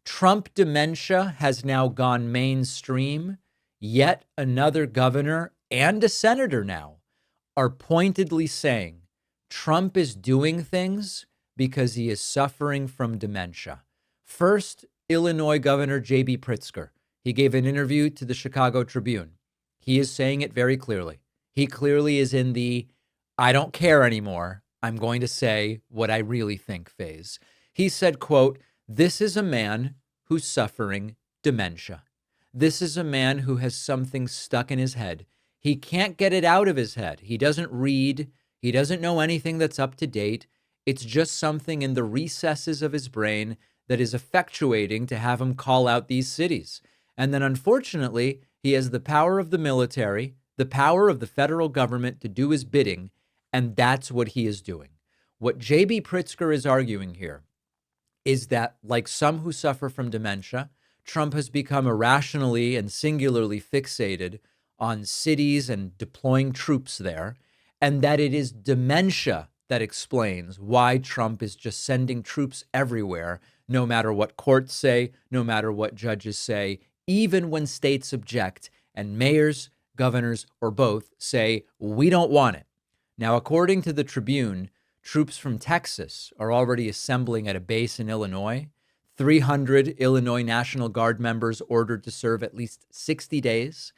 Trump dementia has now gone mainstream. Yet another governor and a senator now are pointedly saying Trump is doing things because he is suffering from dementia. First, Illinois Governor JB Pritzker. He gave an interview to the Chicago Tribune. He is saying it very clearly. He clearly is in the I don't care anymore. I'm going to say what I really think phase. He said, quote, "This is a man who's suffering dementia. This is a man who has something stuck in his head. He can't get it out of his head. He doesn't read. He doesn't know anything that's up to date. It's just something in the recesses of his brain that is effectuating to have him call out these cities. And then unfortunately, he has the power of the military, the power of the federal government to do his bidding, and that's what he is doing." What JB Pritzker is arguing here is that, like some who suffer from dementia, Trump has become irrationally and singularly fixated on cities and deploying troops there, and that it is dementia that explains why Trump is just sending troops everywhere, no matter what courts say, no matter what judges say, even when states object and mayors, governors, or both say, we don't want it. Now, according to the Tribune, troops from Texas are already assembling at a base in Illinois. 300 Illinois National Guard members ordered to serve at least 60 days.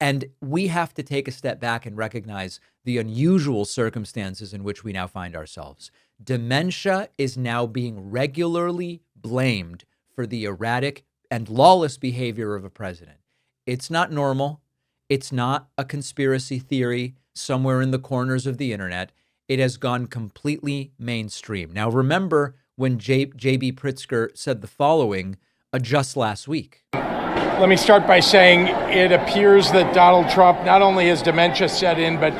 And we have to take a step back and recognize the unusual circumstances in which we now find ourselves. Dementia is now being regularly blamed for the erratic and lawless behavior of a president. It's not normal. It's not a conspiracy theory somewhere in the corners of the internet. It has gone completely mainstream. Now, remember when JB Pritzker said the following just last week. Let me start by saying it appears that Donald Trump not only has dementia set in, but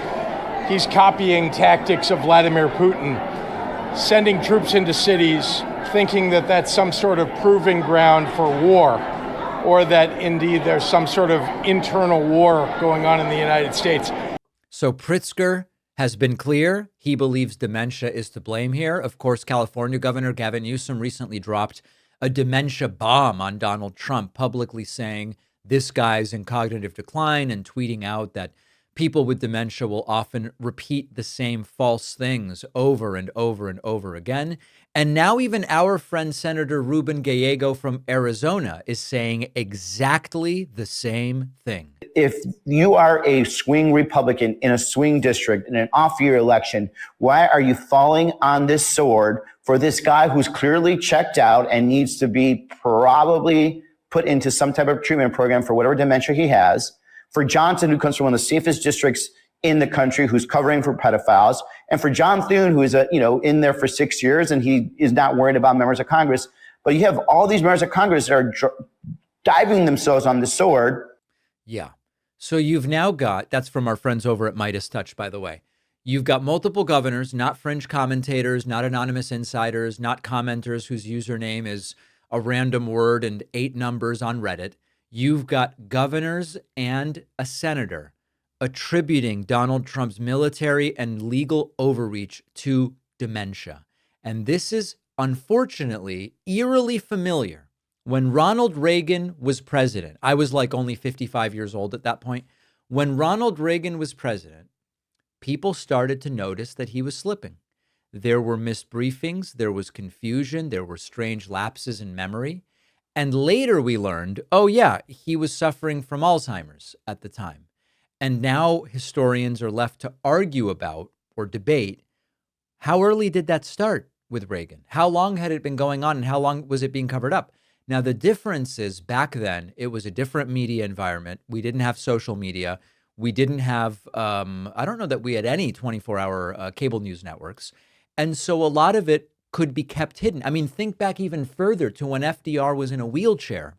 he's copying tactics of Vladimir Putin, sending troops into cities, thinking that that's some sort of proving ground for war, or that indeed there's some sort of internal war going on in the United States. So Pritzker has been clear. He believes dementia is to blame here. Of course, California Governor Gavin Newsom recently dropped a dementia bomb on Donald Trump, publicly saying this guy's in cognitive decline and tweeting out that people with dementia will often repeat the same false things over and over and over again. And now even our friend Senator Ruben Gallego from Arizona is saying exactly the same thing. If you are a swing Republican in a swing district in an off-year election, why are you falling on this sword for this guy who's clearly checked out and needs to be probably put into some type of treatment program for whatever dementia he has? For Johnson, who comes from one of the safest districts in the country, who's covering for pedophiles, and for John Thune, who is in there for 6 years and he is not worried about members of Congress. But you have all these members of Congress that are diving themselves on the sword. Yeah. So you've now got, that's from our friends over at Midas Touch, by the way. You've got multiple governors, not fringe commentators, not anonymous insiders, not commenters whose username is a random word and 8 numbers on Reddit. You've got governors and a senator attributing Donald Trump's military and legal overreach to dementia. And this is unfortunately eerily familiar. When Ronald Reagan was president, I was like only 55 years old at that point. When Ronald Reagan was president, people started to notice that he was slipping. There were misbriefings, there was confusion, there were strange lapses in memory. And later we learned, oh yeah, he was suffering from Alzheimer's at the time. And now historians are left to argue about or debate, how early did that start with Reagan? How long had it been going on and how long was it being covered up? Now, the difference is back then, it was a different media environment. We didn't have social media. We didn't have, I don't know that we had any 24-hour cable news networks. And so a lot of it could be kept hidden. I mean, think back even further to when FDR was in a wheelchair.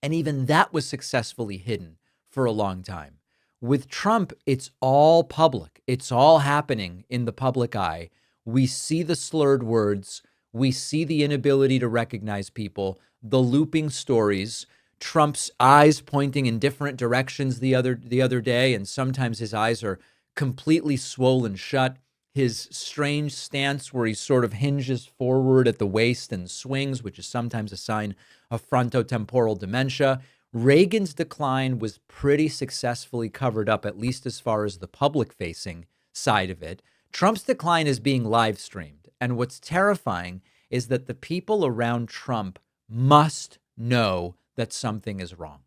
And even that was successfully hidden for a long time. With Trump, it's all public. It's all happening in the public eye. We see the slurred words. We see the inability to recognize people, the looping stories, Trump's eyes pointing in different directions the other day, and sometimes his eyes are completely swollen shut. his strange stance where he sort of hinges forward at the waist and swings, which is sometimes a sign of frontotemporal dementia. Reagan's decline was pretty successfully covered up, at least as far as the public-facing side of it. Trump's decline is being live streamed. And what's terrifying is that the people around Trump must know that something is wrong.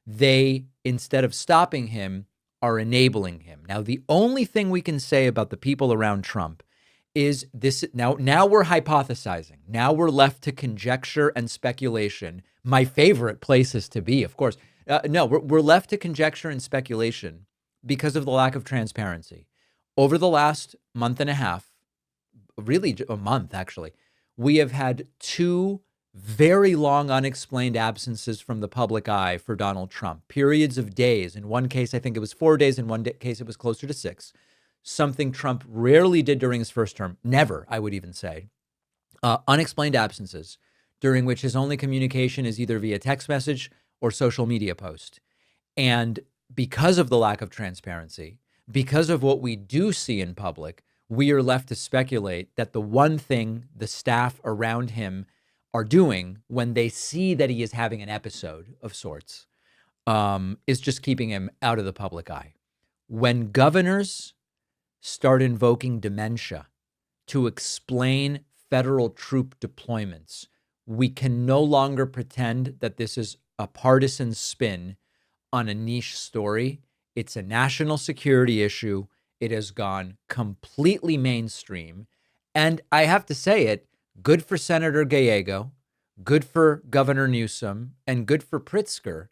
They, instead of stopping him, are enabling him. Now, the only thing we can say about the people around Trump is this. Now we're hypothesizing. Now we're left to conjecture and speculation. My favorite places to be, of course. We're left to conjecture and speculation because of the lack of transparency. Over the last month and a half, really a month actually, we have had two very long unexplained absences from the public eye for Donald Trump. Periods of days. In one case, I think it was 4 days. In one case, it was closer to 6. Something Trump rarely did during his first term. Never, I would even say. Unexplained absences during which his only communication is either via text message or social media post. And because of the lack of transparency, because of what we do see in public, we are left to speculate that the one thing the staff around him are doing when they see that he is having an episode of sorts is just keeping him out of the public eye. When governors start invoking dementia to explain federal troop deployments, we can no longer pretend that this is a partisan spin on a niche story. It's a national security issue. It has gone completely mainstream. And I have to say it, good for Senator Gallego, good for Governor Newsom, and good for Pritzker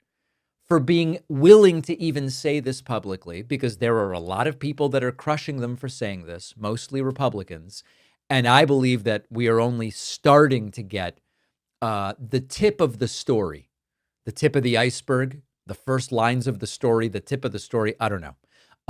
for being willing to even say this publicly, because there are a lot of people that are crushing them for saying this, mostly Republicans. And I believe that we are only starting to get the tip of the story, the tip of the iceberg, the first lines of the story, the tip of the story. I don't know.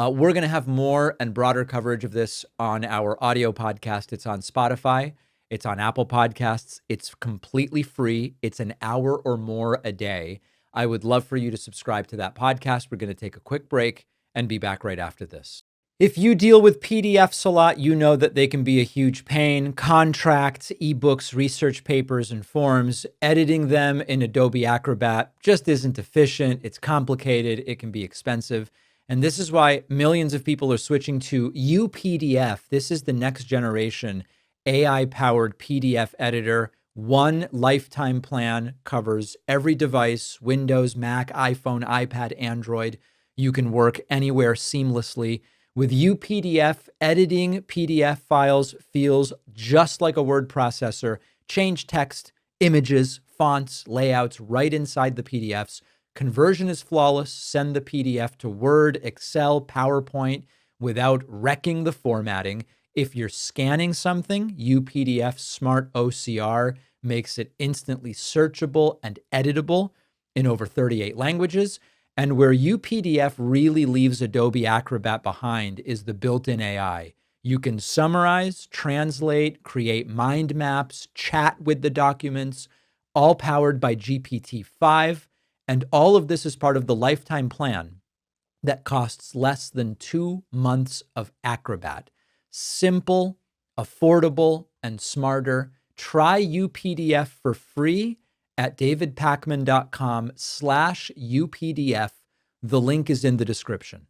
We're going to have more and broader coverage of this on our audio podcast. It's on Spotify. It's on Apple Podcasts. It's completely free. It's an hour or more a day. I would love for you to subscribe to that podcast. We're going to take a quick break and be back right after this. If you deal with PDFs a lot, you know that they can be a huge pain. Contracts, ebooks, research papers, and forms, editing them in Adobe Acrobat just isn't efficient. It's complicated. It can be expensive. And this is why millions of people are switching to UPDF. This is the next generation AI-powered PDF editor. One lifetime plan covers every device, Windows, Mac, iPhone, iPad, Android. You can work anywhere seamlessly. With UPDF, editing PDF files feels just like a word processor. Change text, images, fonts, layouts right inside the PDFs. Conversion is flawless. Send the PDF to Word, Excel, PowerPoint without wrecking the formatting. If you're scanning something, UPDF Smart OCR makes it instantly searchable and editable in over 38 languages. And where UPDF really leaves Adobe Acrobat behind is the built-in AI. You can summarize, translate, create mind maps, chat with the documents, all powered by GPT-5. And all of this is part of the lifetime plan that costs less than 2 months of Acrobat. Simple, affordable, and smarter. Try UPDF for free at davidpakman.com/UPDF. The link is in the description.